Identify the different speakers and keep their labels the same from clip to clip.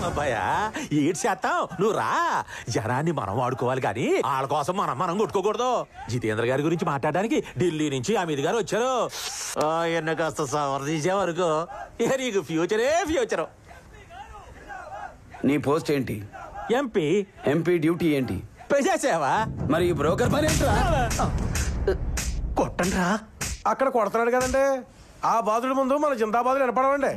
Speaker 1: అబ్బాయా ఏడు చేస్తాం నువ్వు రా. జనాన్ని మనం వాడుకోవాలి కానీ వాళ్ళ కోసం మనం కొట్టుకోకూడదు. జితేంద్ర గారి గురించి మాట్లాడడానికి ఢిల్లీ నుంచి అమిత్ గారు వచ్చారు. ఎన్న కాస్త సవర్ తీసే వరకు ఇక నీకు ఫ్యూచరే ఫ్యూచరు.
Speaker 2: నీ పోస్ట్ ఏంటి?
Speaker 1: ఎంపీ.
Speaker 2: ఎంపీ డ్యూటీ ఏంటి?
Speaker 1: ప్రజాసేవ.
Speaker 2: మరి బ్రోకర్ పని ఏంట్రా?
Speaker 1: కొట్టండి రా.
Speaker 3: అక్కడ కొడుతున్నాడు కదండి, ఆ బాధుడి ముందు మన జిందాబాదులు వినపడవండి.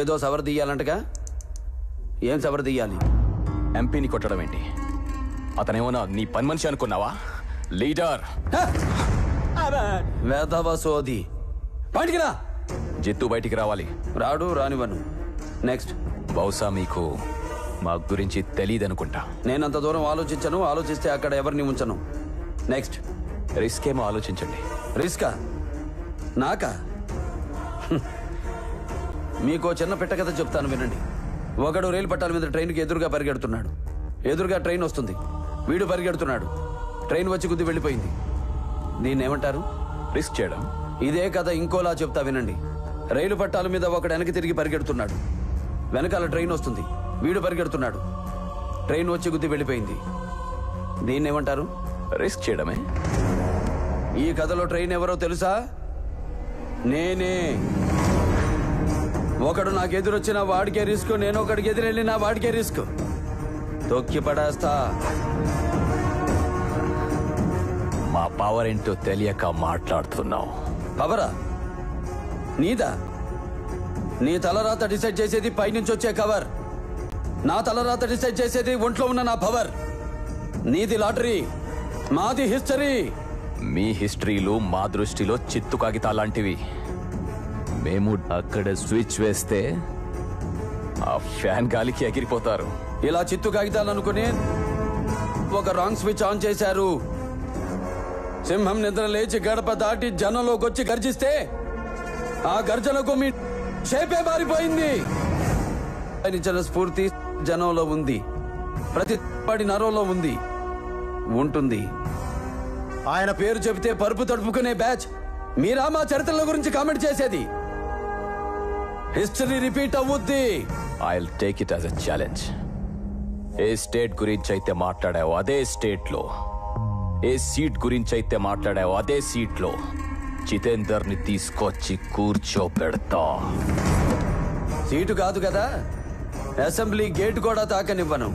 Speaker 2: ఏదో సవర్ తీయాలంటగా, ఏం సవర్ తీయాలి?
Speaker 4: ఎంపీని కొట్టడం ఏంటి? అతనేమోనా నీ పని మనిషి అనుకున్నావా? లీడర్.
Speaker 2: వేదవ సోది. బయటికి రా.
Speaker 4: జిత్తు బయటికి రావాలి.
Speaker 2: రాడు, రానివ్వను. నెక్స్ట్.
Speaker 4: బహుశా మీకు మా గురించి తెలియదనుకుంటా.
Speaker 2: నేనంత దూరం ఆలోచించను, ఆలోచిస్తే అక్కడ ఎవరిని ఉంచను. నెక్స్ట్.
Speaker 4: రిస్క్ ఏమో ఆలోచించండి.
Speaker 2: రిస్కా? నాకా? మీకు చిన్న పెట్ట కథ చెప్తాను వినండి. ఒకడు రైలు పట్టాల మీద ట్రైన్కి ఎదురుగా పరిగెడుతున్నాడు. ఎదురుగా ట్రైన్ వస్తుంది, వీడు పరిగెడుతున్నాడు. ట్రైన్ వచ్చి గుద్ది వెళ్ళిపోయింది. దీన్ని ఏమంటారు?
Speaker 4: రిస్క్ చేయడం.
Speaker 2: ఇదే కథ ఇంకోలా చెప్తా వినండి. రైలు పట్టాల మీద ఒకడు వెనక్కి తిరిగి పరిగెడుతున్నాడు. వెనకాల ట్రైన్ వస్తుంది, వీడు పరిగెడుతున్నాడు. ట్రైన్ వచ్చి గుద్ది వెళ్ళిపోయింది. దీన్ని ఏమంటారు?
Speaker 4: రిస్క్ చేయడమే.
Speaker 2: ఈ కథలో ట్రైన్ ఎవరో తెలుసా? నేనే. ఒకడు నాకు ఎదురొచ్చిన వాడికే రిస్క్, నేను ఒకడికి ఎదురెళ్ళిన వాడికే రిస్క్. తొక్కి పడేస్తా.
Speaker 4: మా పవర్ ఏంటో తెలియక మాట్లాడుతున్నావు.
Speaker 2: పవరా? నీదా? నీ తలరాత డిసైడ్ చేసేది పైనుంచి వచ్చే కవర్. నా తలరాత డిసైడ్ చేసేది ఒంట్లో ఉన్న నా పవర్. నీది లాటరీ, మాది హిస్టరీ.
Speaker 4: మీ హిస్టరీలు మా దృష్టిలో చిత్తు కాగితాలాంటివి. మేము అక్కడ స్విచ్ వేస్తే ఆ ఫ్యాన్ గాలికి ఎగిరిపోతారు.
Speaker 2: ఇలా చిత్తు కాగితాలు అనుకుని ఒక రాంగ్ స్విచ్ ఆన్ చేశారు. సింహం నిద్ర లేచి గడప దాటి జనంలోకి వచ్చి గర్జిస్తే ఆ గర్జనకు మీ షేపే మారిపోయింది. ఆయన స్ఫూర్తి జనంలో ఉంది, ప్రతి వాడి నరంలో ఉంది, ఉంటుంది. ఆయన పేరు చెబితే పరుపు తడుపుకునే బ్యాచ్ మీరా మా చరిత్రల గురించి కామెంట్ చేసేది? హిస్టరీ రిపీట్ అవుద్ది.
Speaker 4: I'll take it as a challenge. A state గురించి అయితే మాట్లాడావో అదే స్టేట్ లో, ఏ సీట్ గురించి అయితే మాట్లాడావో అదే సీట్ లో జితేందర్ ని తీసుకొచ్చి కూర్చోపెడతా.
Speaker 2: సీటు కాదు కదా, అసెంబ్లీ గేట్ కూడా తాకనివ్వను.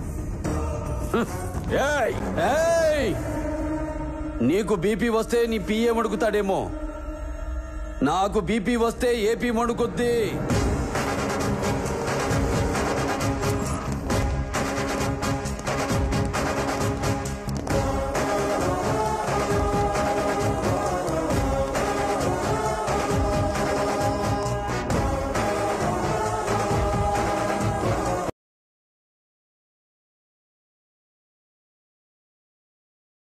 Speaker 2: నీకు బీపీ వస్తే నీ పిఏ మడుగుతాడేమో, నాకు బీపీ వస్తే ఏపీ మడుగుద్ది.